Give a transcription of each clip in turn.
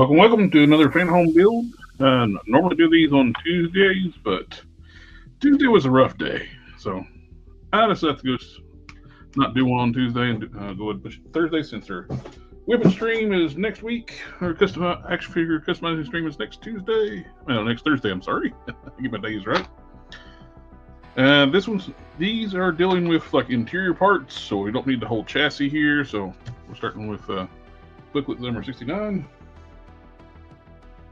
Welcome to another FANHOME build. Normally do these on Tuesdays, but Tuesday was a rough day, so I decided to not do one on Tuesday and go with Thursday since our whipping stream is next week. Our custom action figure customizing stream is next Tuesday. Well, next Thursday. I'm sorry, I get my days right. These are dealing with like interior parts, so we don't need the whole chassis here. So we're starting with booklet number 69.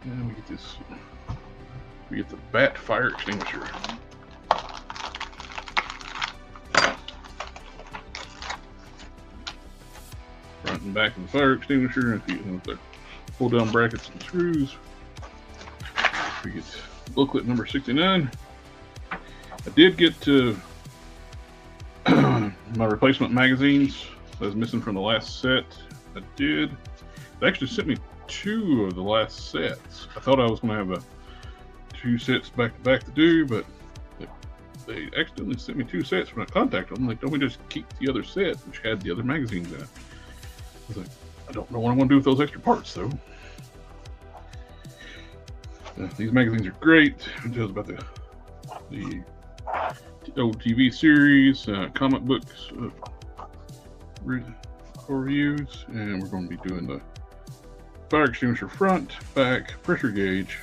And we get the Bat fire extinguisher. Front and back of the fire extinguisher, and with the pull down brackets and screws. We get booklet number 69. I did get my replacement magazines that was missing from the last set. They actually sent me 2 of the last sets. I thought I was going to have 2 sets back to back to do, but they accidentally sent me 2 sets when I contacted them. Like, don't we just keep the other set, which had the other magazines in it? I was like, I don't know what I'm going to do with those extra parts, though. These magazines are great. It tells about the old TV series, comic books reviews, and we're going to be doing the fire extinguisher front, back, pressure gauge,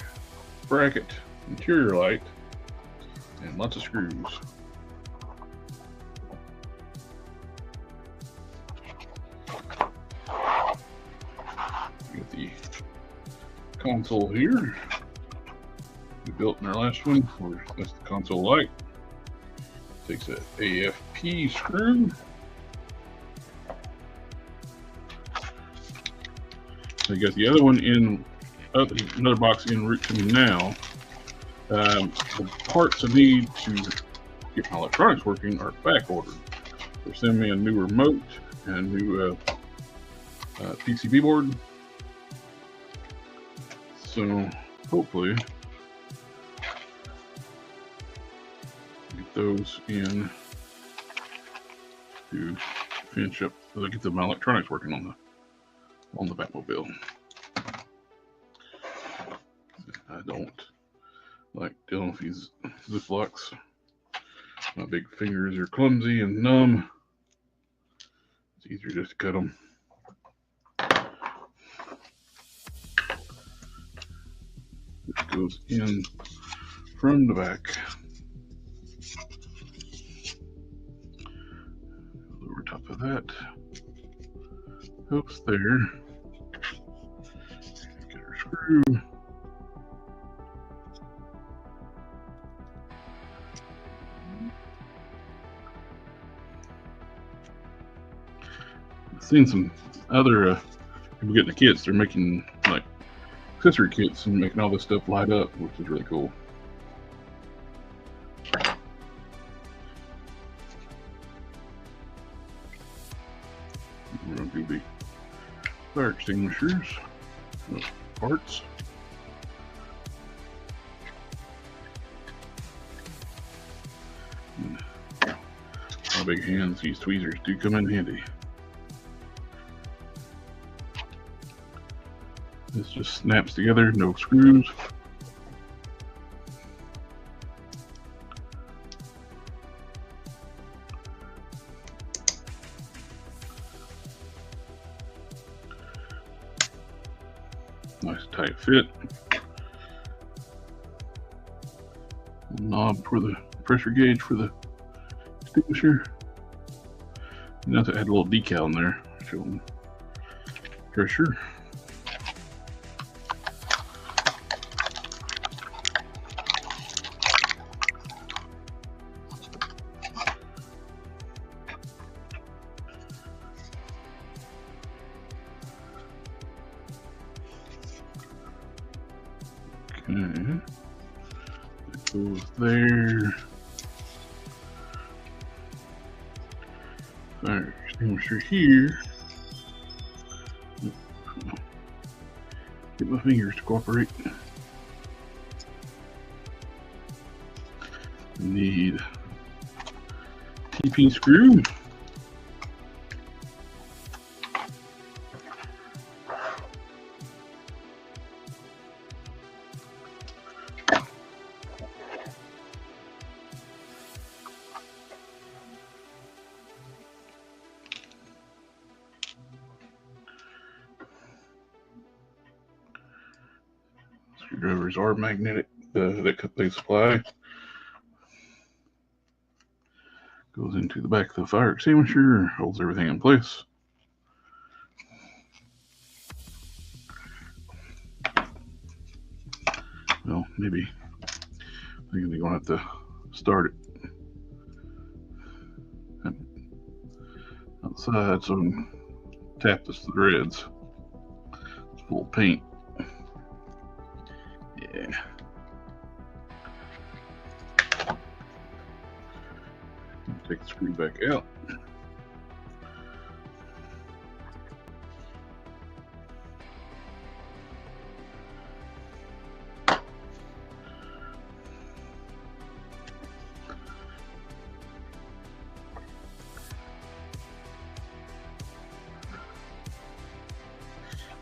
bracket, interior light, and lots of screws. Get the console here. We built in our last one. That's the console light. Takes an AFP screw. I got the other one in another box en route to me now. The parts I need to get my electronics working are back ordered. They're sending me a new remote and a new PCB board. So hopefully get those in to finish up so I get my electronics working on the Batmobile. I don't like dealing with these Ziplocs. My big fingers are clumsy and numb. It's easier just to cut them. This goes in from the back. Over top of that. Hooks there. Get our screw. I've seen some other people getting the kits. They're making like accessory kits and making all this stuff light up, which is really cool. We're going to do the fire extinguishers parts. My big hands, these tweezers do come in handy. This just snaps together, no screws. Nice tight fit. Knob for the pressure gauge for the extinguisher. You have to add a little decal in there, showing pressure. Okay, it goes there. Fire extinguisher here. Get my fingers to cooperate. Need TP screw. Screwdrivers are magnetic that they supply. Goes into the back of the fire extinguisher, holds everything in place. Well, maybe they're going to have to start it outside so I can tap this threads. It's full of paint. Yeah. Take the screw back out.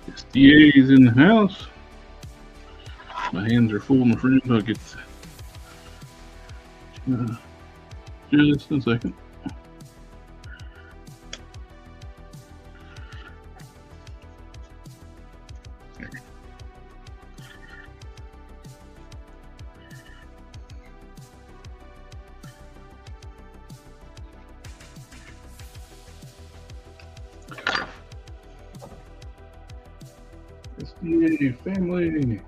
SDA is in the house. My hands are full, my friend. I'll get just a second. SDA family.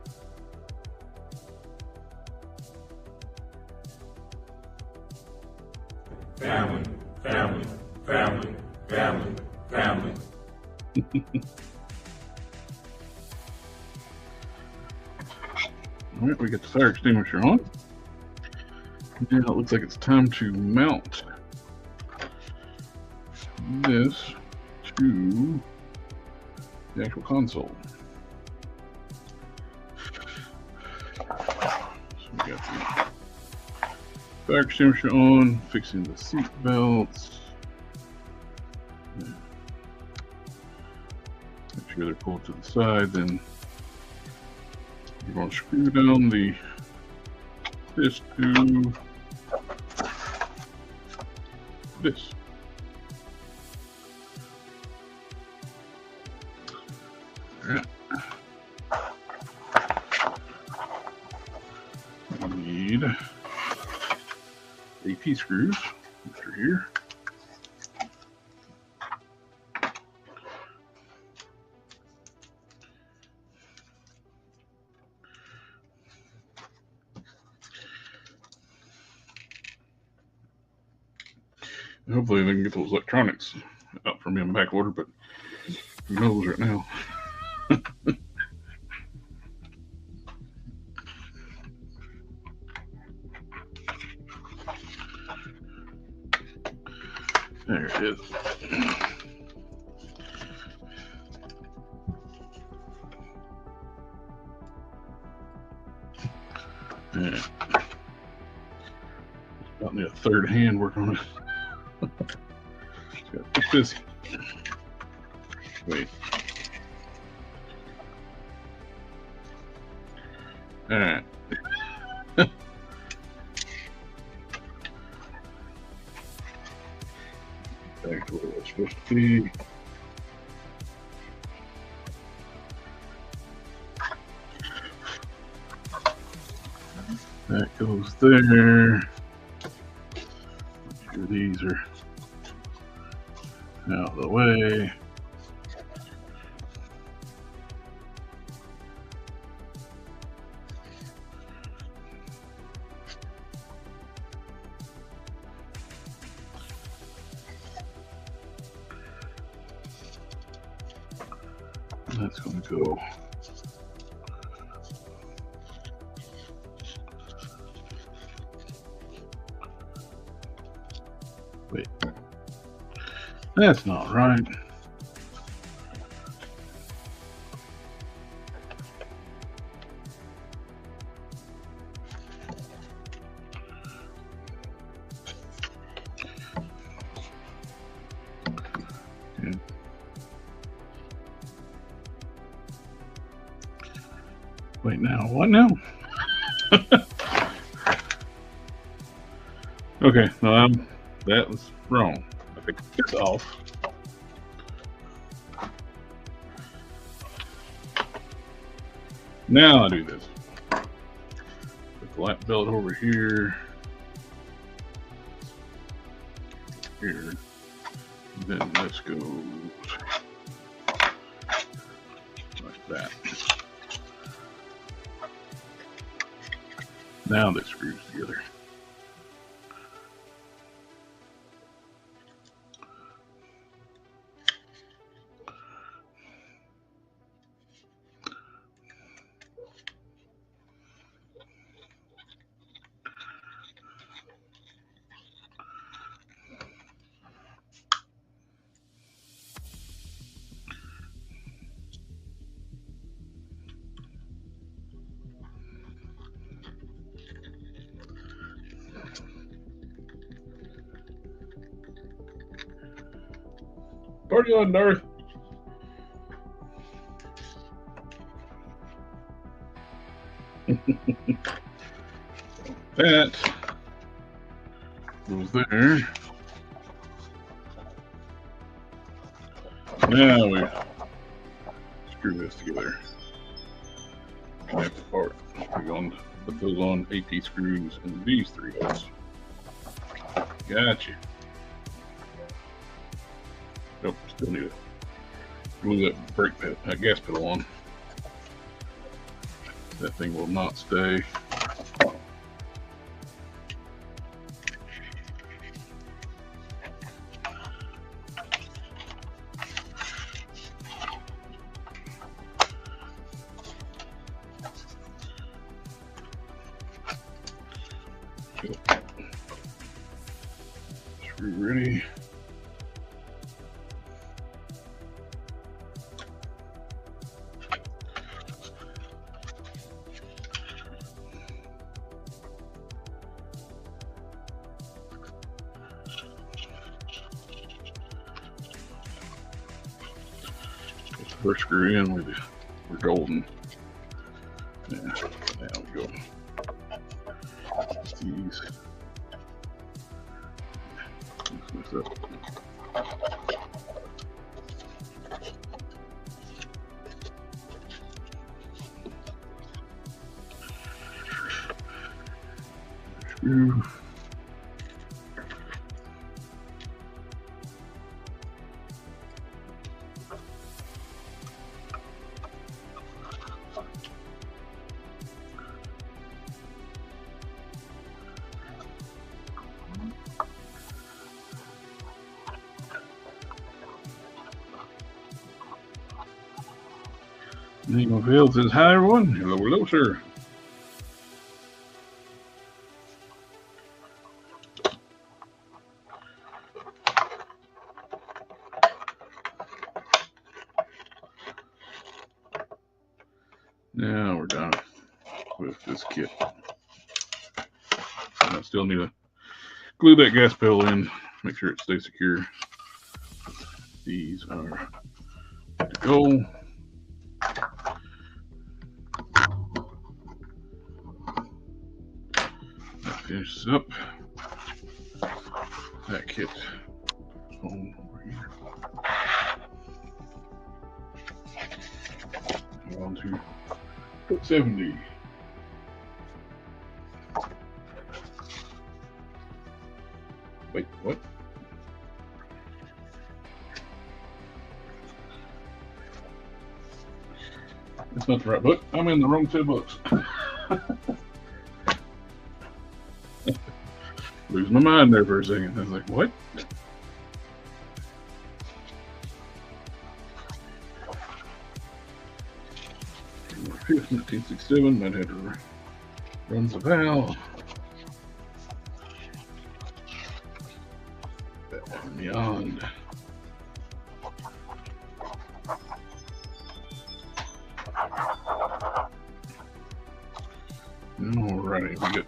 Family, family, family, family, family. All right, we got the fire extinguisher on. Now it looks like it's time to mount this to the actual console. So we got the fire extinguisher on, fixing the seat belts. Make sure they're pulled to the side, then you're going to screw down this to this. Alright. We need AP screws, which are here. And hopefully they can get those electronics out for me in back order, but who knows right now. There it is. Yeah. About need a third hand working on it. Just gotta fix this. Wait. Alright. Back to where it's supposed to be. That goes there. Make sure these are out of the way. That's going to go wait, that's not right. Okay. Wait, now what now? Okay, no, that was wrong. I think it's off. Now I do this. the light belt over here. Here. And then this goes like that. Now this screws together. Party on, Darth. That goes there. Now we screw this together. Connect the part. We're going to put those on AP screws in these three holes. Gotcha. Nope, still need to glue that brake pedal, that gas pedal on. That thing will not stay. Screw ready. First screw in, we're golden. Yeah, there we go. These. Let's mix up. Screw. Name of Field says, hi everyone. Hello, sir. Now we're done with this kit. I still need to glue that gas pedal in, make sure it stays secure. These are good to go. Finish this up. That kit home over here. Go on to foot 70. Wait, what? That's not the right book. I'm in the wrong set of books. Losing my mind there for a second. I was like, what? January 5th, 1967. Might have to run the valve. That one beyond. Alrighty, we get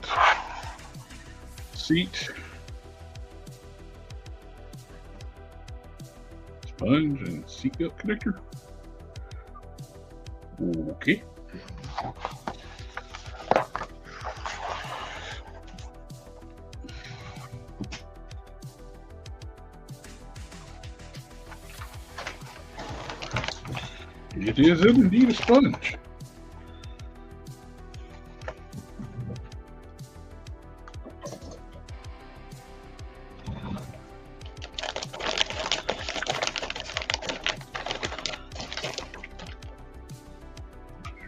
seat, sponge, and seat belt connector. Okay. It is indeed a sponge.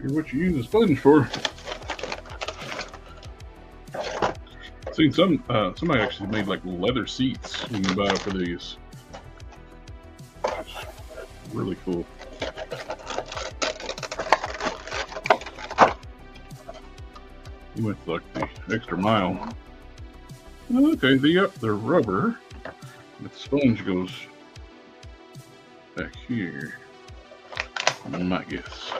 Sure what you use a sponge for. Seen somebody actually made like leather seats you can buy for these. Really cool. You went like the extra mile. Okay, they're rubber. The sponge goes back here. My guess.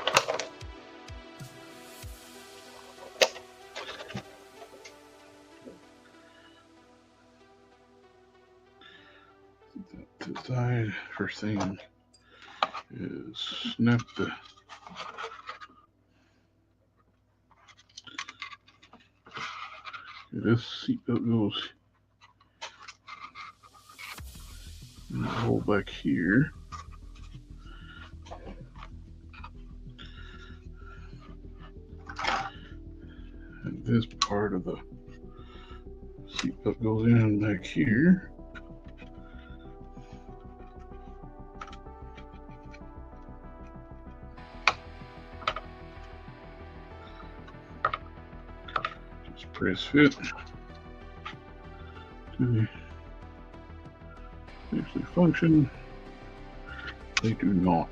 To the side. First thing is snap this seatbelt goes in the hole back here. And this part of the seatbelt goes in back here. Just press fit to actually function. They do not.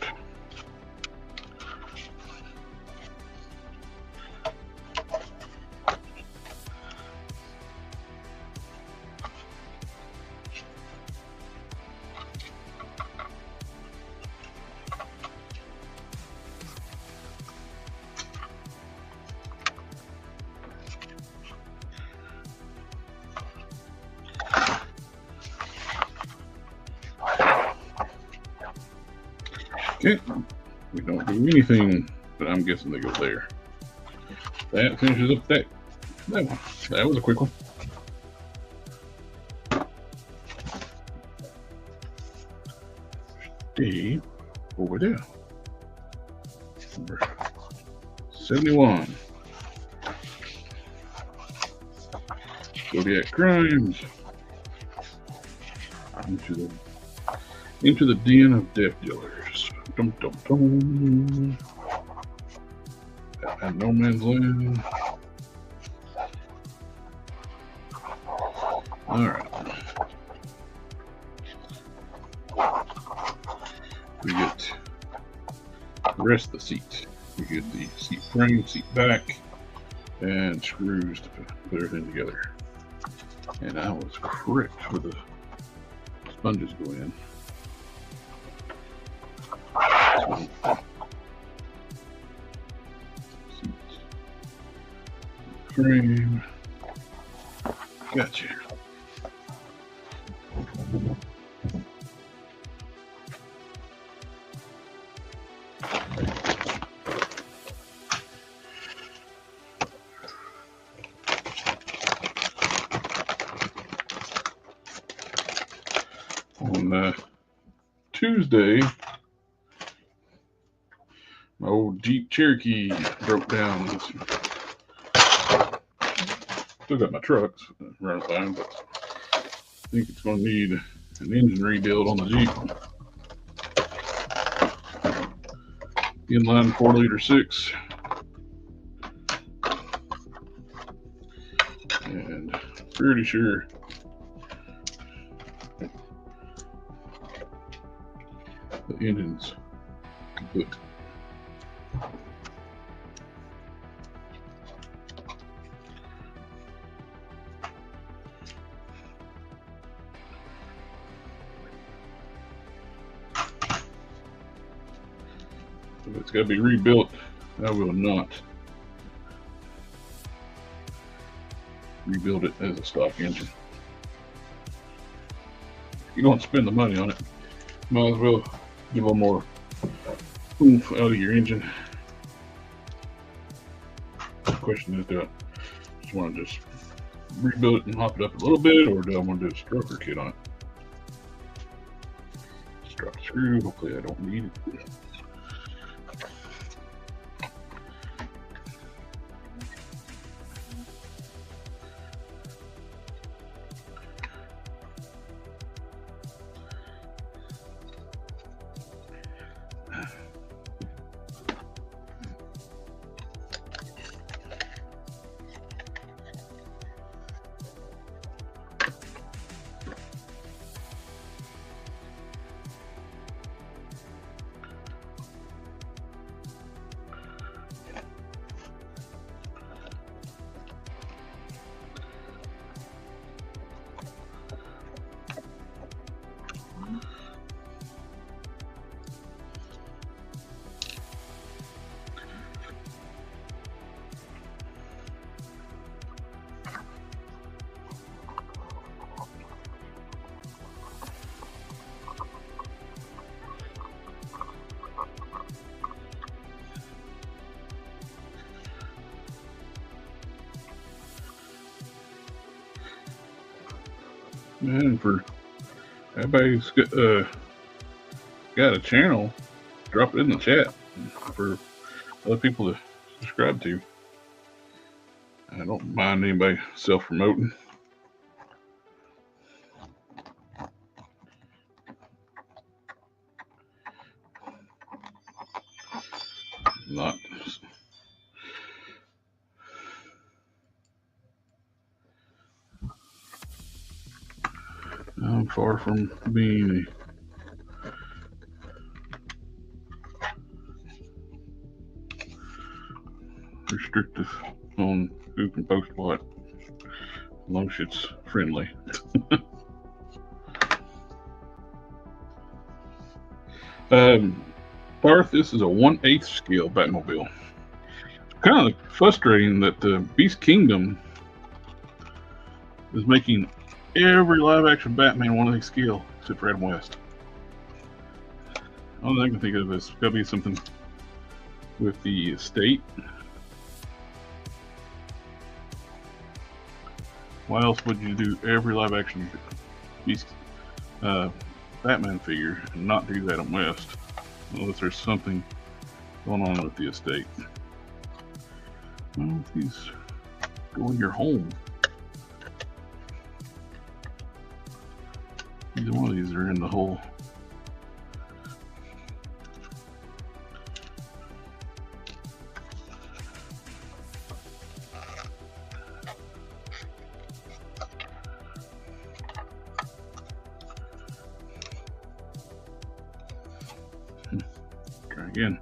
Okay, we don't do anything, but I'm guessing they go there. That finishes up that one. That was a quick one. Stay over there. Number 71. Zodiac Crimes. Into the den of death dealers. Dum dum dum. At no man's land. All right. We get the rest of the seat. We get the seat frame, seat back, and screws to put everything together. And I was correct where the sponges go in. Seat frame. Gotcha. On Tuesday, my old Jeep Cherokee broke down. Still got my trucks running fine, but I think it's going to need an engine rebuild on the Jeep. Inline 4-liter 6. And pretty sure the engine's kaput. If it's got to be rebuilt, I will not rebuild it as a stock engine. You don't spend the money on it. Might as well give a little more oomph out of your engine. The question is, do I just want to just rebuild it and hop it up a little bit, or do I want to do a stroker kit on it? Just drop the screw. Hopefully I don't need it. And for everybody's got a channel, drop it in the chat for other people to subscribe to. I don't mind anybody self-promoting. Not. I'm far from being restrictive on who can post what, as long as it's friendly. Barth, this is a 1/8 scale Batmobile. It's kind of frustrating that the Beast Kingdom is making every live-action Batman 1/8 scale except for Adam West. All I can think of is gotta be something with the estate. Why else would you do every live-action Beast Batman figure and not do Adam West? Unless there's something going on with the estate. Well, these go in your home. Either one of these are in the hole. Try again.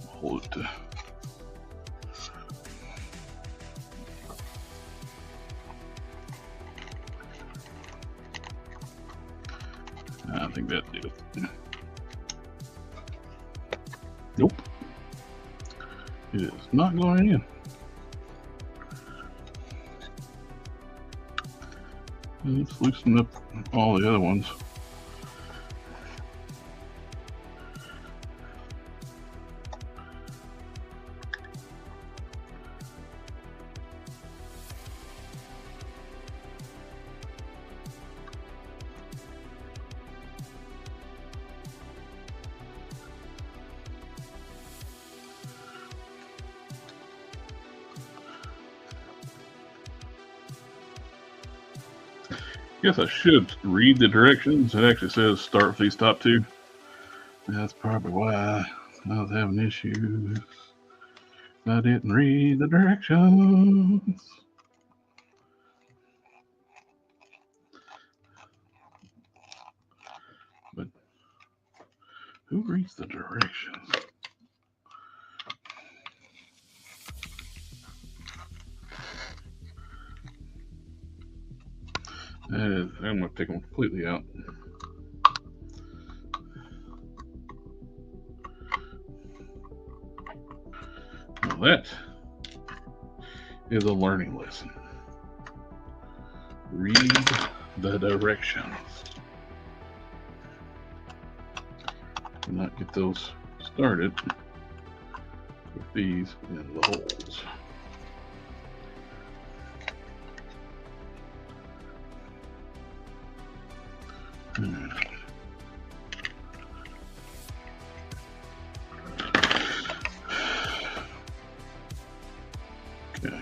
Hold it to. I think that did it. Nope. It is not going in. Let's loosen up all the other ones. Guess I should read the directions. It actually says start with these top two. That's probably why I was having issues. I didn't read the directions. But who reads the directions? I'm going to take them completely out. Now that is a learning lesson. Read the directions. Do not get those started with these in the holes. Okay.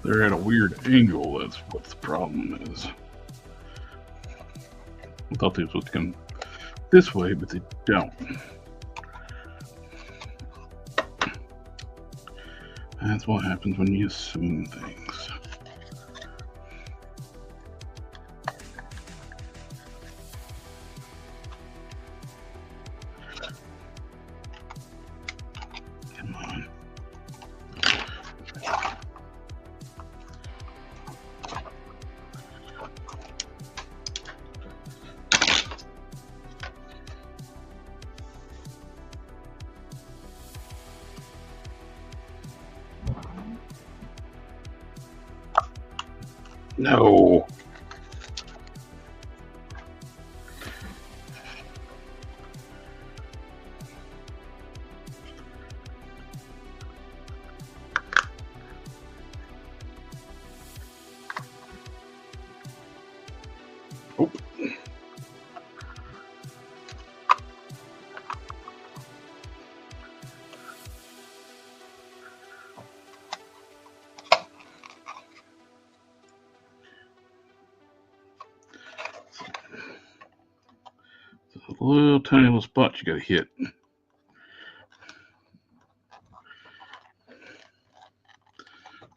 They're at a weird angle. That's what the problem is. I thought they were supposed to come this way, but they don't. That's what happens when you assume things. Come on. No. Oh. It's a little tiny little spot you got to hit. If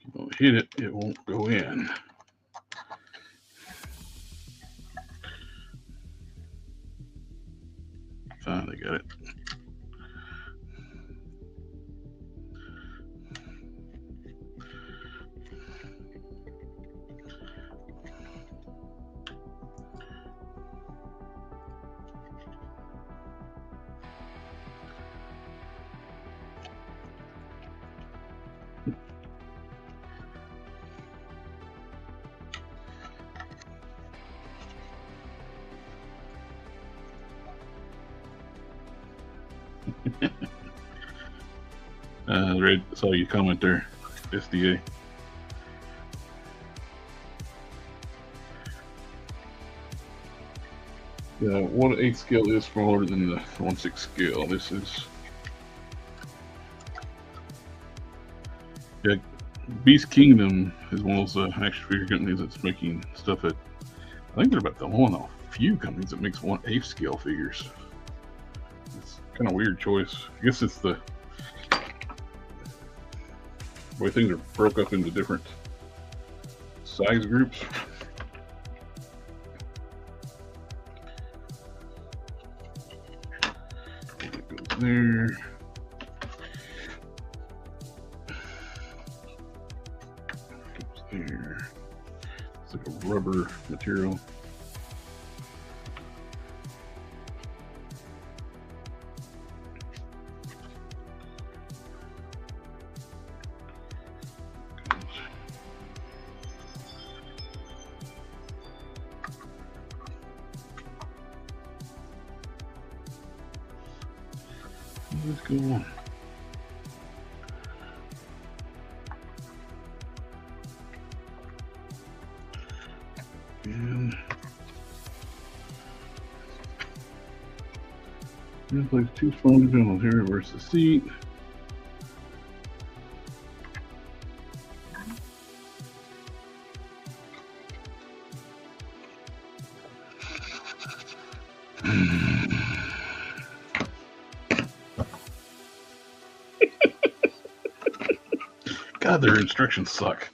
you don't hit it, it won't go in. Finally got it. Red, saw your comment there, SDA. Yeah, 1/8 scale is smaller than the 1/6 scale. This is, yeah, Beast Kingdom is one of those action figure companies that's making stuff at, I think they're about the one of the few companies that makes 1/8 scale figures. It's kind of a weird choice. I guess it's the way things are broke up into different size groups. It goes there. Goes there. It's like a rubber material. Let's go on. And place 2 sponge panels here. Where's the seat? God, their instructions suck.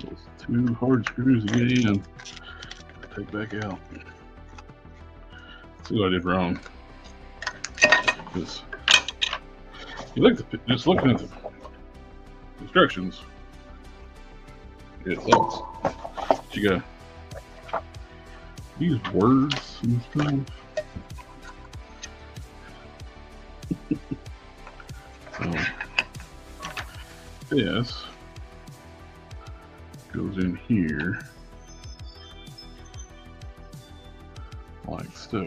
Those 2 hard screws to get in. Take back out. See what I did wrong. Because you look at the, just looking at the instructions, it helps. But you gotta use words and stuff. So this goes in here like so,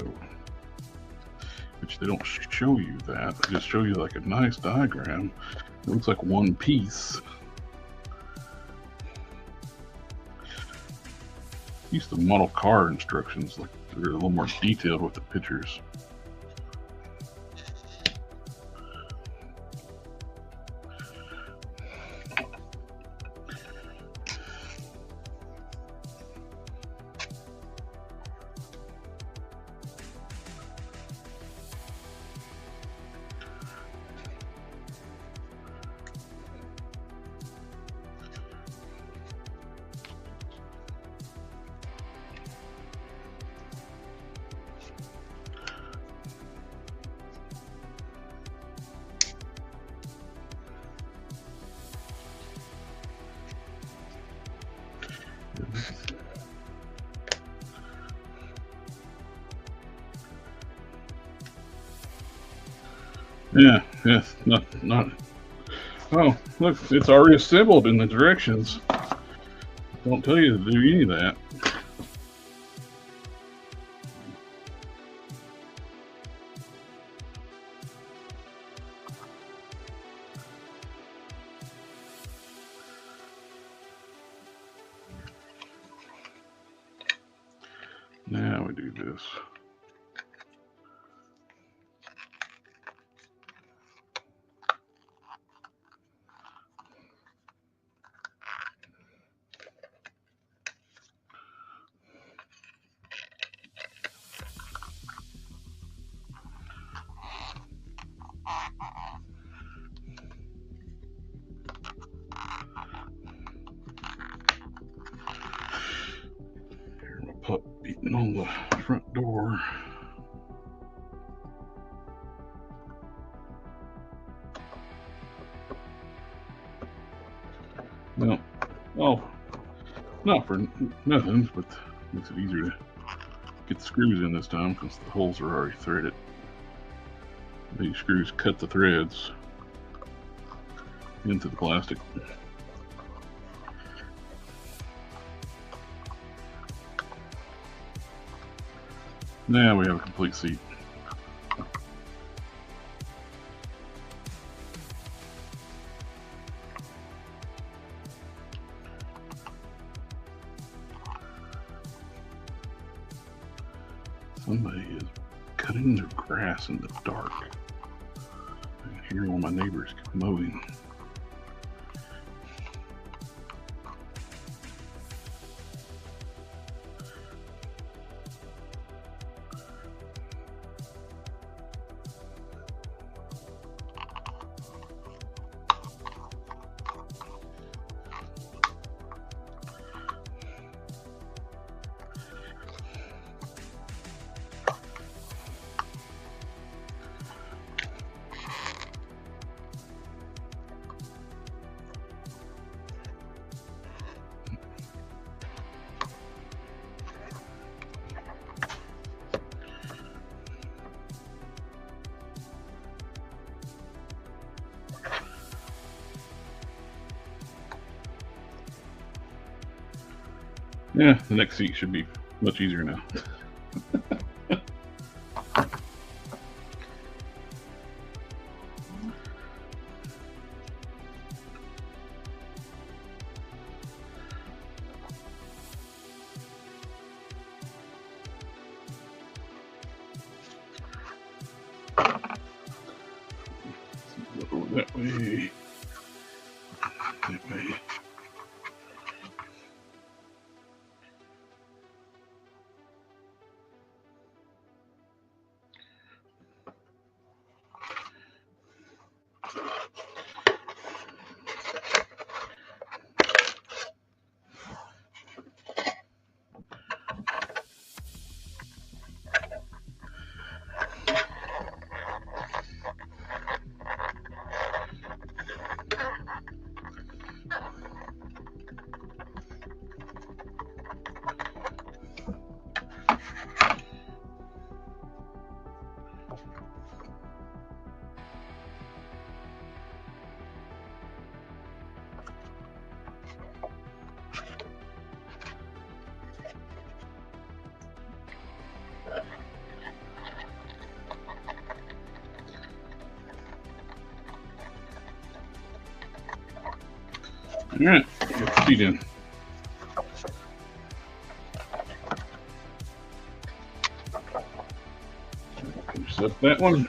which they don't show you that. They just show you like a nice diagram. It looks like one piece. Used to model car instructions, like they're a little more detailed with the pictures. Yeah, not. Oh, look, it's already assembled in the directions. Don't tell you to do any of that. Now we do this. Hear my pup beating on the front door. Well, not for nothing, but makes it easier to get the screws in this time because the holes are already threaded. These screws cut the threads into the plastic. Now we have a complete seat. Somebody is cutting their grass in the dark. I can hear all my neighbors mowing. Yeah, the next seat should be much easier now. Go that way. That way. All right, get the seat in. Set that one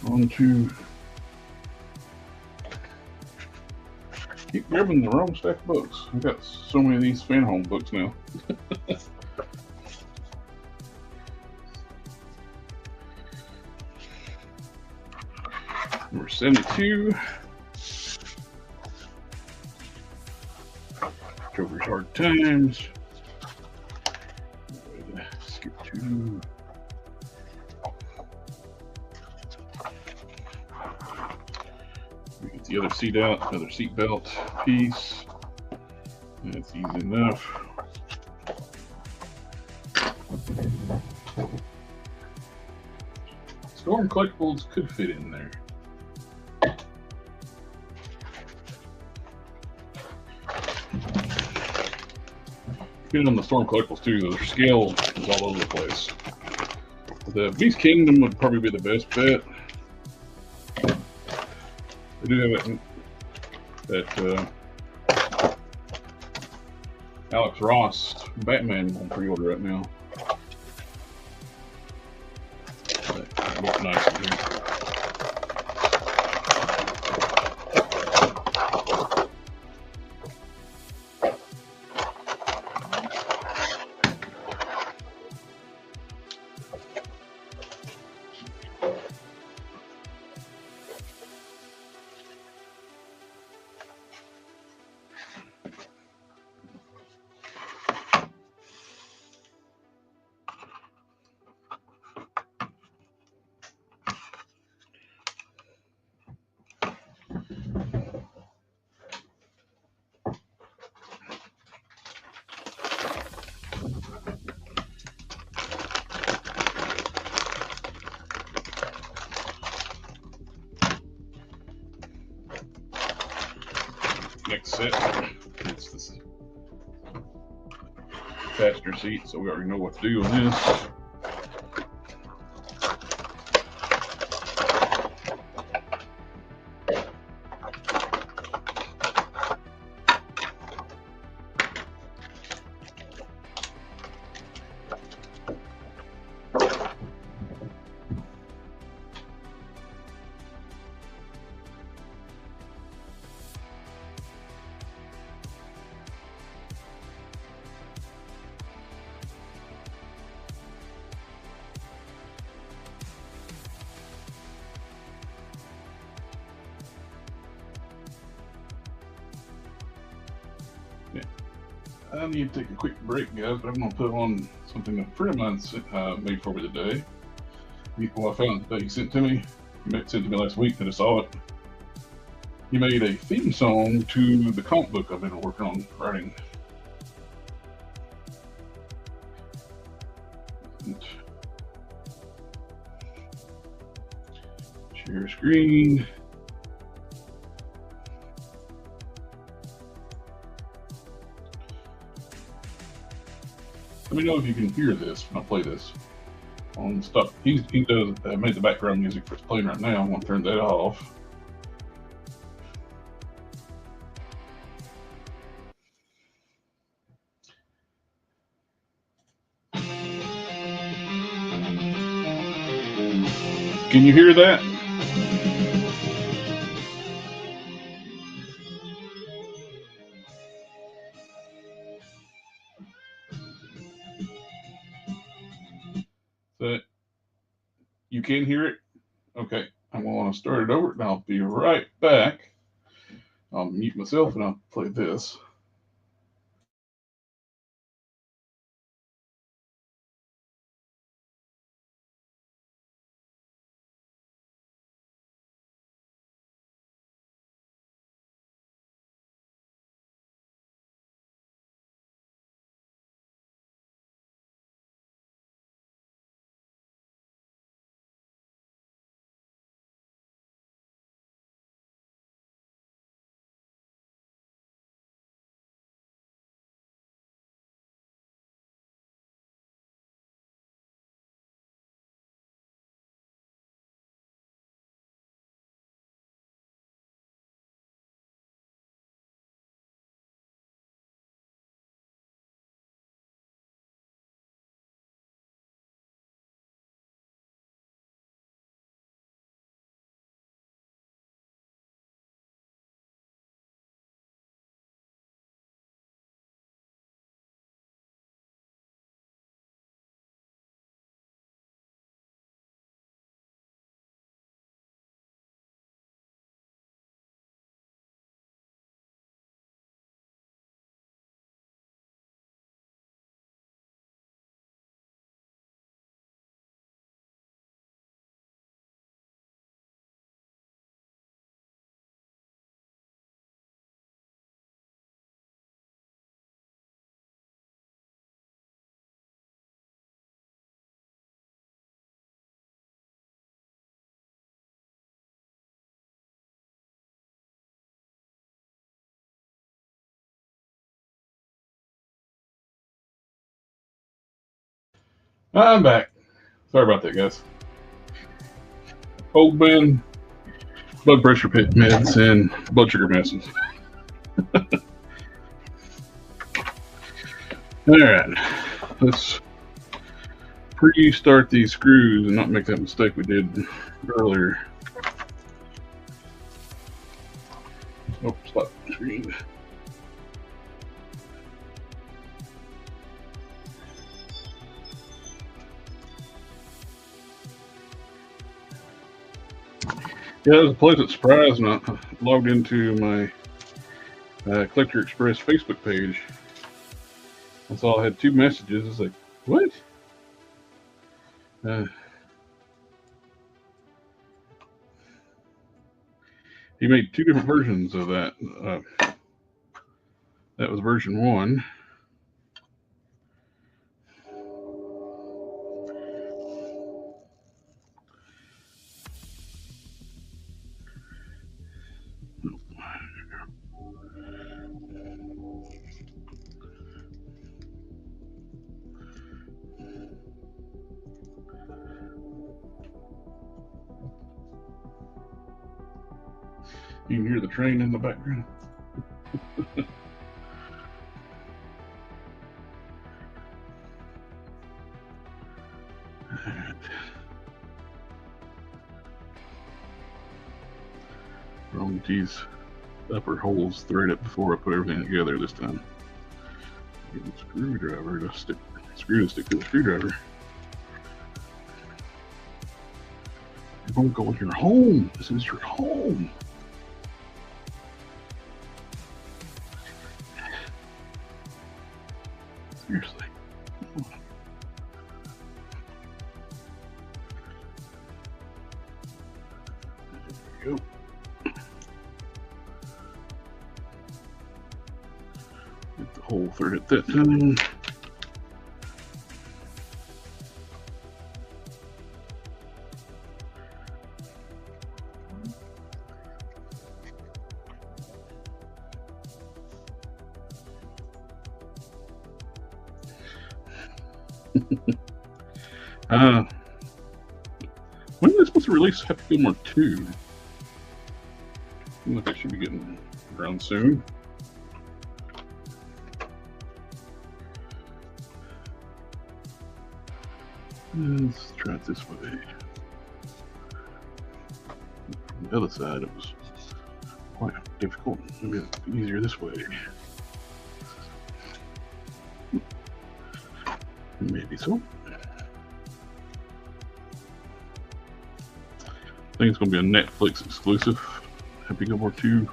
onto. Keep grabbing the wrong stack of books. I've got so many of these FANHOME books now. Number 72. Joker's Hard Times. Skip to. We get the other seat out, another seat belt piece. That's easy enough. Storm collectibles could fit in there. Depending on the Storm collectibles too, their scale is all over the place. The Beast Kingdom would probably be the best bet. They do have that Alex Ross Batman on pre-order right now. That looks nice in here. Next set, it's this faster seat, so we already know what to do on this. I need to take a quick break, guys, but I'm going to put on something a friend of mine made for me today. Well, I found it today. He sent it to me. He sent it to me last week, and I saw it. He made a theme song to the comic book I've been working on writing. And share screen. Let me know if you can hear this when I play this. On stuff he does made the background music for it's playing right now. I'm gonna turn that off. Can you hear that? That you can hear it? Okay, I'm going to start it over and I'll be right back. I'll mute myself and I'll play this. I'm back. Sorry about that, guys. Cold bin, blood pressure pit meds, and blood sugar medicine. Alright, let's pre-start these screws and not make that mistake we did earlier. Oh, stop the screen. Yeah, it was a pleasant surprise when I logged into my Collector Express Facebook page. I saw I had 2 messages. I was like, what? He made 2 different versions of that. That was version 1. You can hear the train in the background. Alright. Wrong with these upper holes threaded before I put everything together this time. Get a screwdriver to stick to the screwdriver. You're gonna go with your home. This is your home. Seriously. There you go. Get the hole threaded that time. When are they supposed to release Happy Gilmore 2? Look, I should be getting around soon. Let's try it this way. From the other side, it was quite difficult. Maybe it's easier this way. Maybe so. I think it's going to be a Netflix exclusive. Happy Gilmore 2.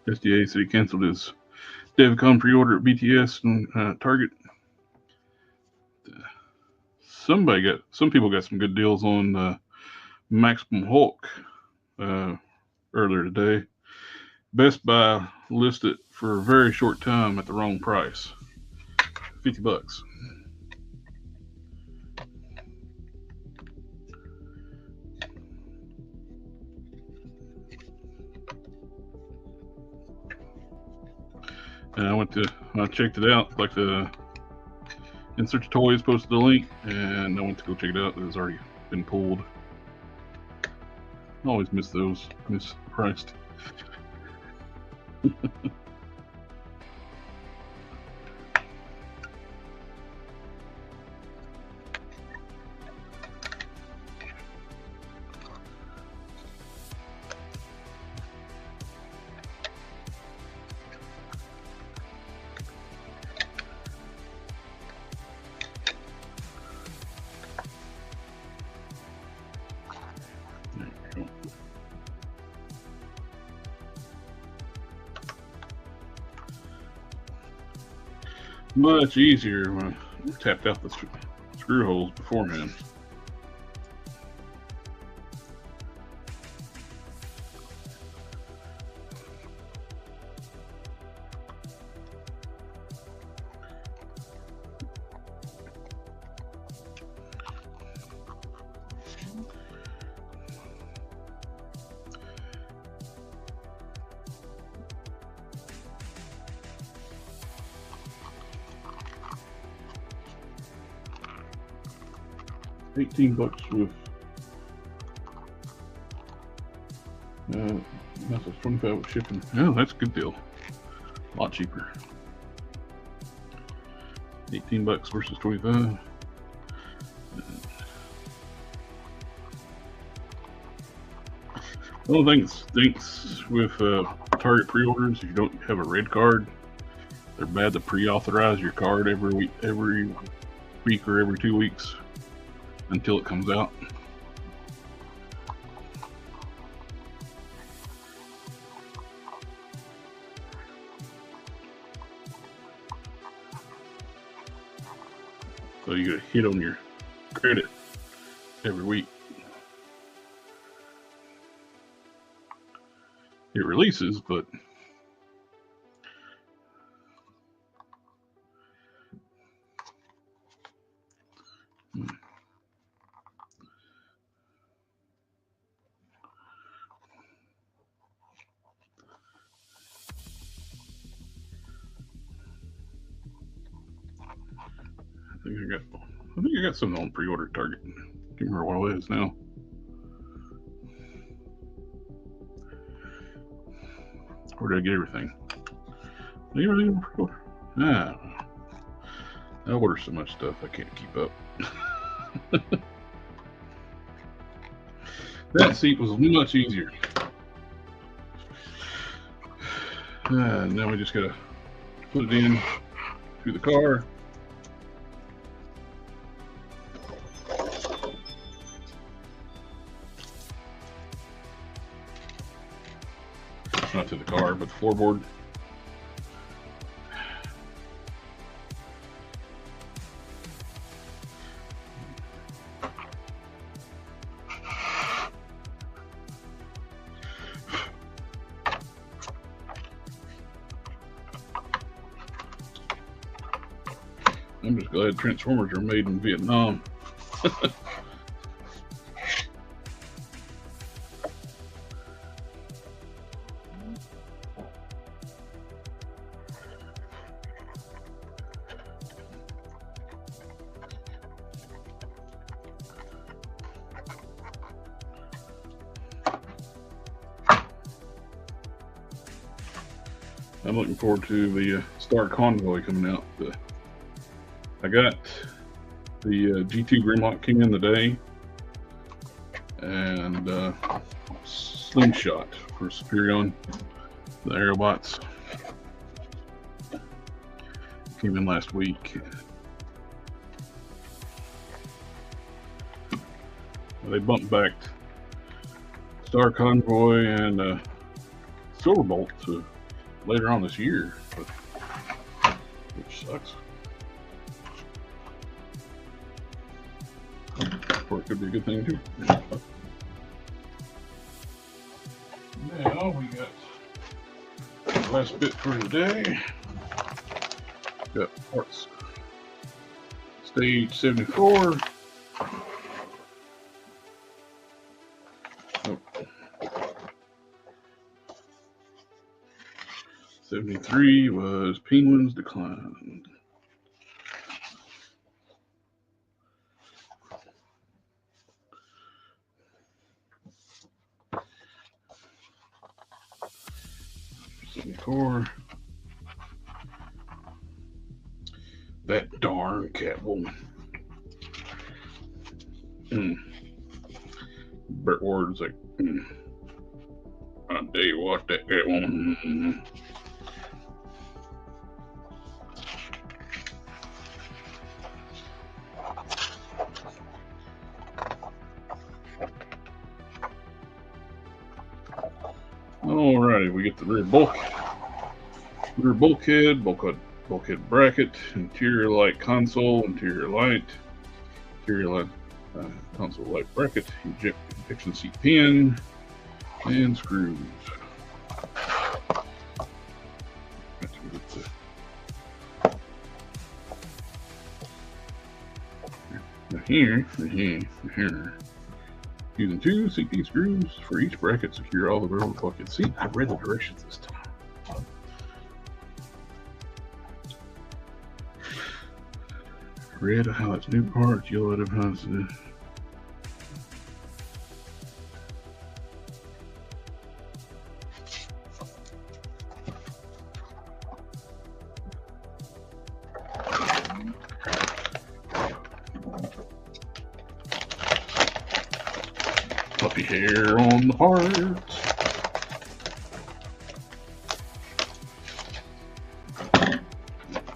SDA said he canceled his DevCon pre-order at BTS and Target. Some people got some good deals on Maximum Hulk earlier today. Best Buy listed for a very short time at the wrong price, $50. And I checked it out, like the Insert Toys posted the link, and I went to go check it out. It was already been pulled. I always miss those, mispriced. Much easier when I tapped out the screw holes beforehand. $18 with that's 25 with shipping. Oh, that's a good deal. A lot cheaper. $18 versus 25. The only thing that stinks with Target pre-orders, if you don't have a red card, they're bad to pre-authorize your card every week or every 2 weeks until it comes out. So you get a hit on your credit every week. It releases, but I think I got something on pre-order at Target. Can't remember what it is now. Where did I get everything? Everything on pre-order? I order so much stuff I can't keep up. That seat was much easier. Now we just gotta put it in to the car. Not to the car, but the floorboard. I'm just glad Transformers are made in Vietnam. I'm looking forward to the Star Convoy coming out. I got the G2 Grimlock King in the day and Slingshot for Superion, the Aerobots. Came in last week. They bumped back Star Convoy and Silverbolt to later on this year, which sucks. Or it could be a good thing too. Now we got the last bit for today. Got parts. Stage 74. Oh. 73 was Penguin's Decline. That darn Catwoman. Burt Ward's like, I dare you watch that Catwoman. Alrighty, we get the rear bulkhead bracket, interior light console, interior light console light bracket, ejection seat pin, and screws. Here. Using 2 CP screws for each bracket, secure all the rear bulkhead. See, I read the directions this time. Red highlights new parts, yellow highlights floppy hair on the parts.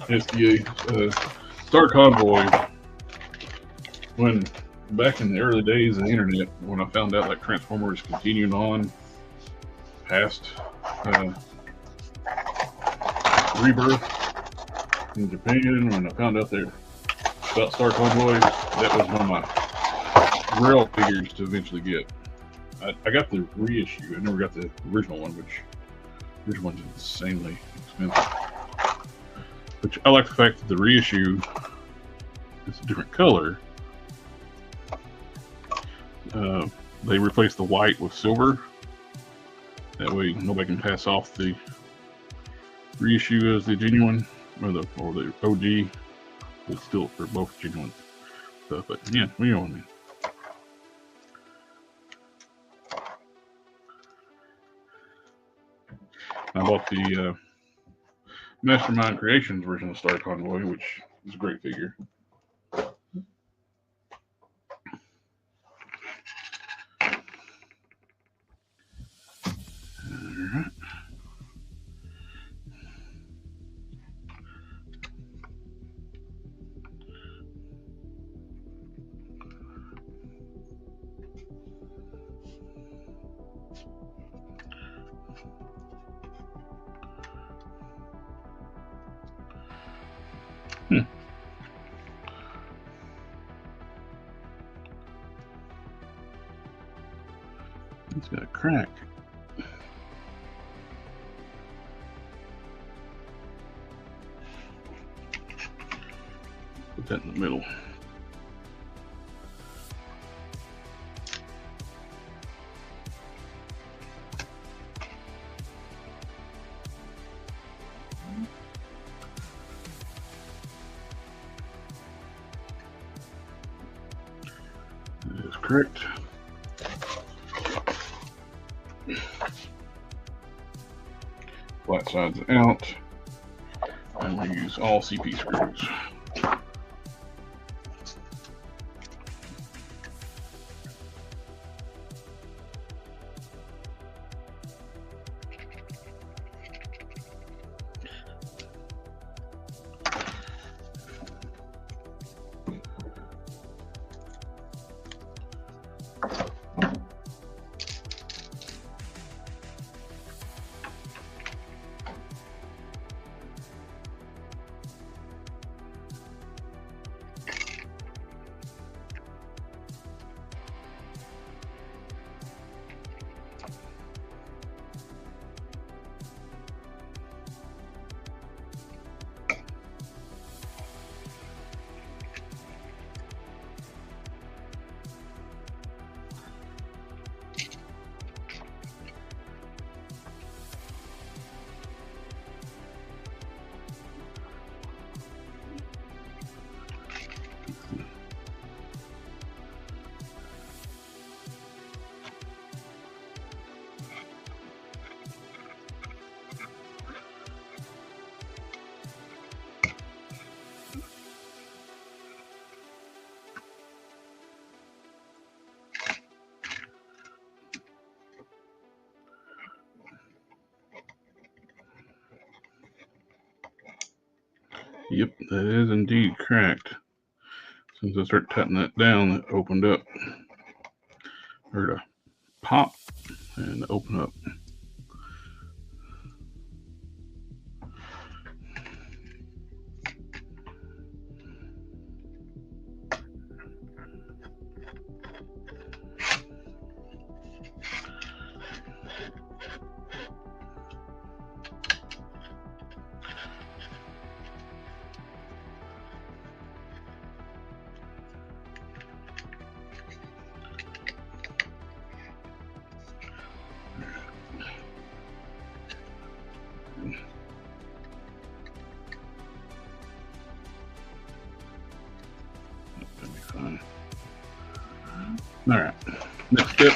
It's the Star Convoy. When back in the early days of the internet, when I found out like Transformers continued on past Rebirth in Japan, when I found out there about Star Convoy, that was one of my real figures to eventually get. I got the reissue. I never got the original one, which the original one's insanely expensive. Which I like the fact that the reissue is a different color. They replaced the white with silver. That way nobody can pass off the reissue as the genuine or the OG. It's still for both genuine stuff, but yeah, we know what I mean. I bought the Mastermind Creations version of Star Convoy, which is a great figure. Alright. It's got a crack. Put that in the middle. That is correct. Flat sides out, and we use all CP screws. Yep, that is indeed cracked. Since I started cutting that down, it opened up. Heard a pop and open up. That'll be fine. All right, next step.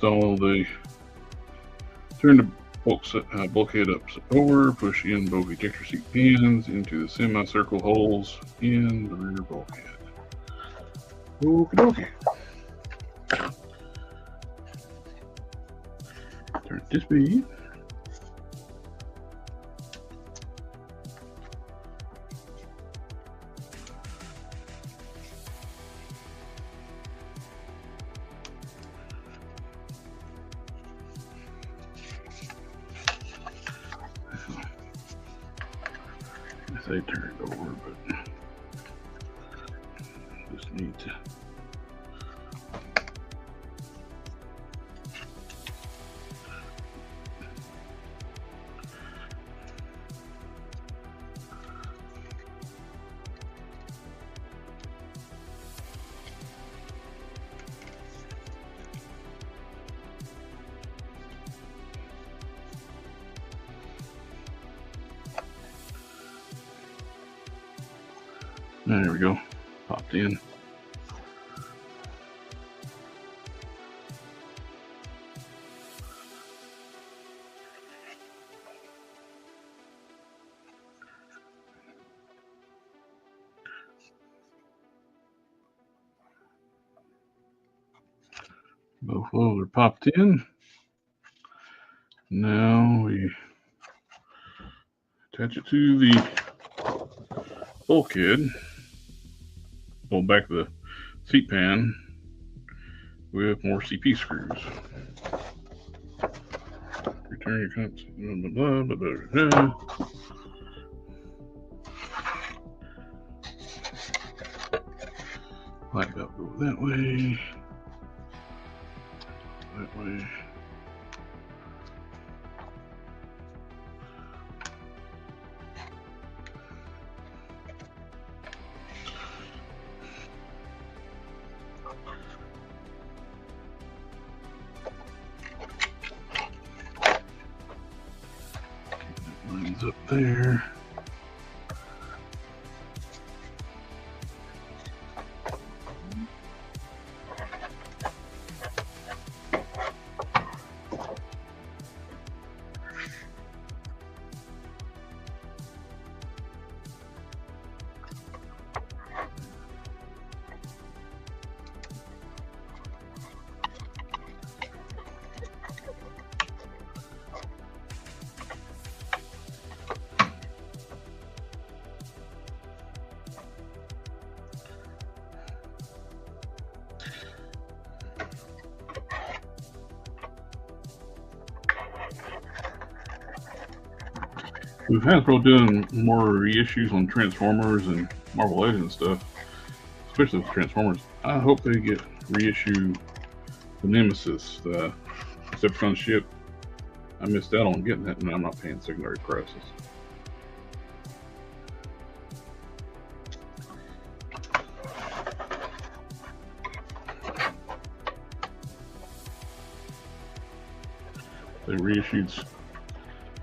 install the, turn the bulkhead up over, push in both ejector seat pins into the semicircle holes in the rear bulkhead. Okie dokie. Turn this speed. I say turn it over, but just need to. There we go, popped in. Both loads are popped in. Now we attach it to the bulkhead. Pull back the seat pan with more CP screws. Return your cups. Blah, blah, blah, blah. Like that, go that way. That way. Lines up there. With Hasbro doing more reissues on Transformers and Marvel Legends stuff, especially with Transformers, I hope they get reissue the Nemesis, the Decepticon ship. I missed out on getting that, and I'm not paying secondary prices. They reissued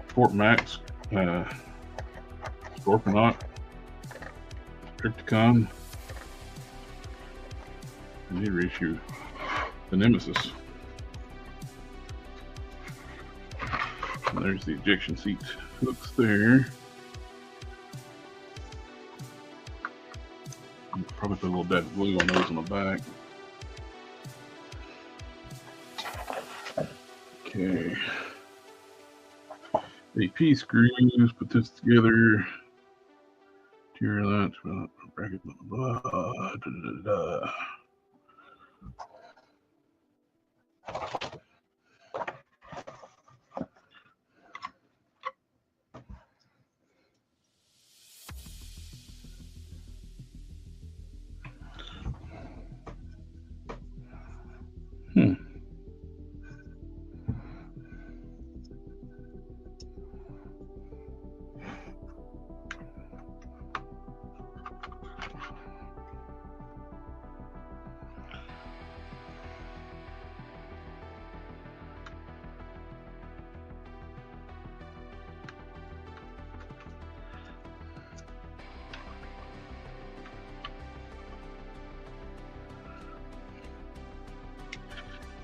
Fort Max, Scorponaut, Crypticon, and they reissued the Nemesis. And there's the ejection seat hooks there. Probably put a little dab of glue on those on the back. Okay. AP screws, put this together. Tear that, bracket, blah, blah, blah,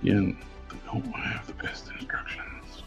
Again, don't have the best instructions.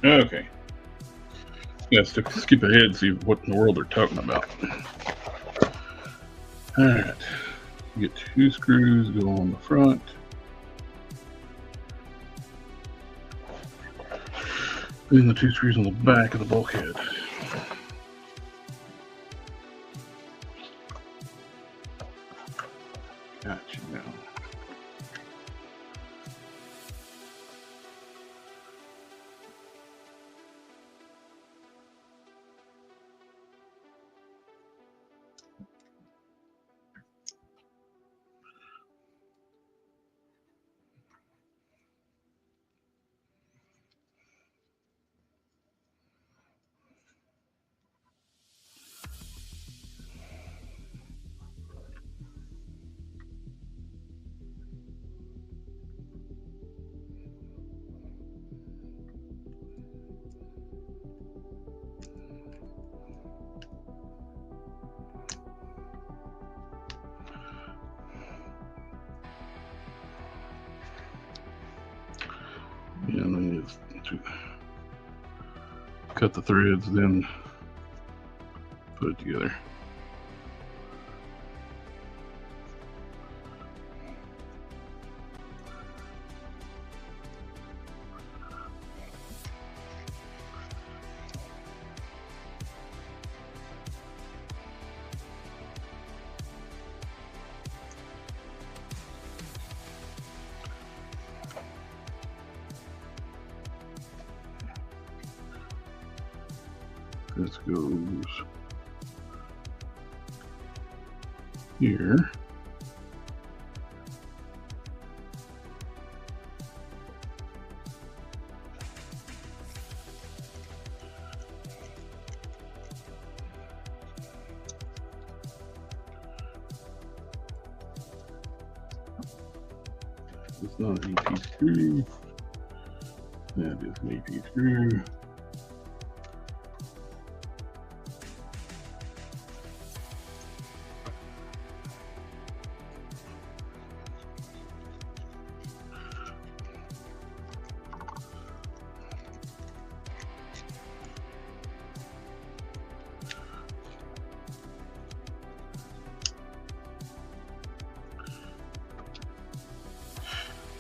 Okay. Let's skip ahead and see what in the world they're talking about. Alright. You get 2 screws go on the front. Then the 2 screws on the back of the bulkhead. Gotcha now. Yeah, and then you cut the threads, then put it together. This goes here. It's not an AP screw. That is an AP screw.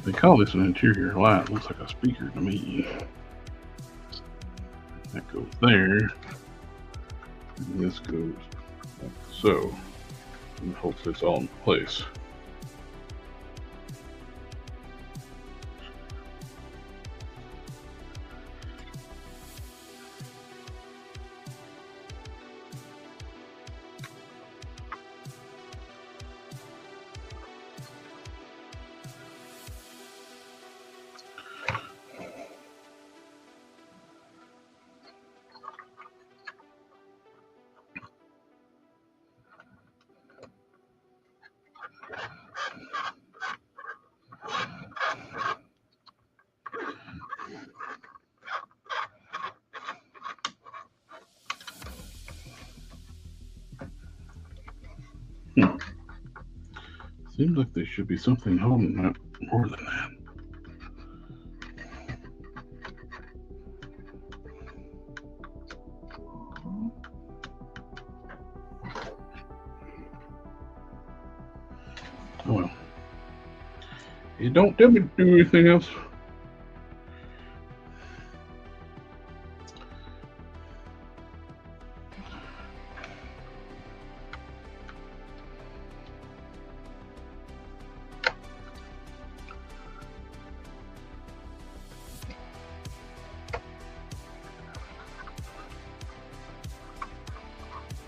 They call this an interior light. Looks like a speaker to me. That goes there. And this goes like so. And hopefully it's all in place. Seems like there should be something holding that more than that. You don't tell me to do anything else.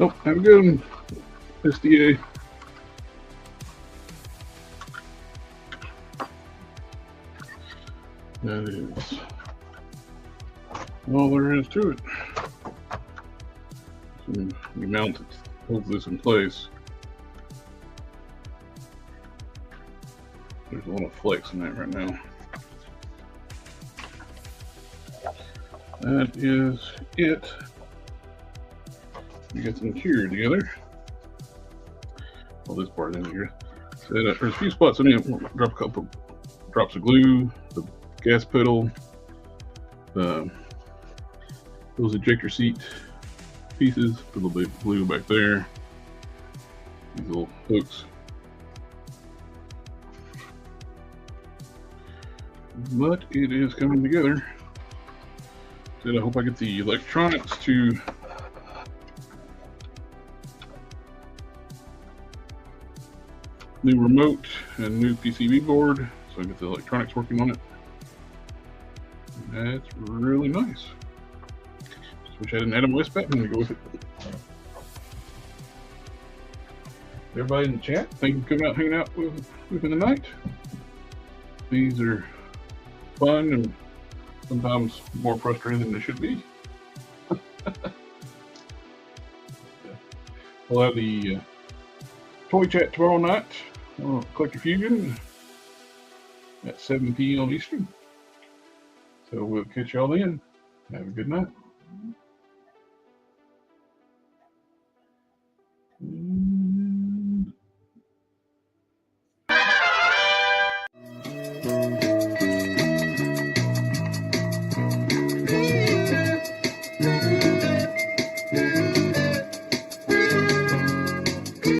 Oh, have a good one, SDA. That is all there is to it. So we mount it, hold this in place. There's a lot of flex in that right now. That is it. We got the interior together. Well, this part in here. So there's a few spots I need to drop a couple drops of glue, the gas pedal, those ejector seat pieces, a little bit of glue back there, these little hooks. But it is coming together. So I hope I get the electronics to new remote and new PCB board, so I get the electronics working on it. That's really nice. Just wish I didn't add a West Batman to go with it. Everybody in the chat, thank you for coming out, hanging out with me tonight. These are fun and sometimes more frustrating than they should be. We'll have the toy chat tomorrow night on Collector Fusion at 7 p.m. Eastern. So we'll catch y'all then. Have a good night.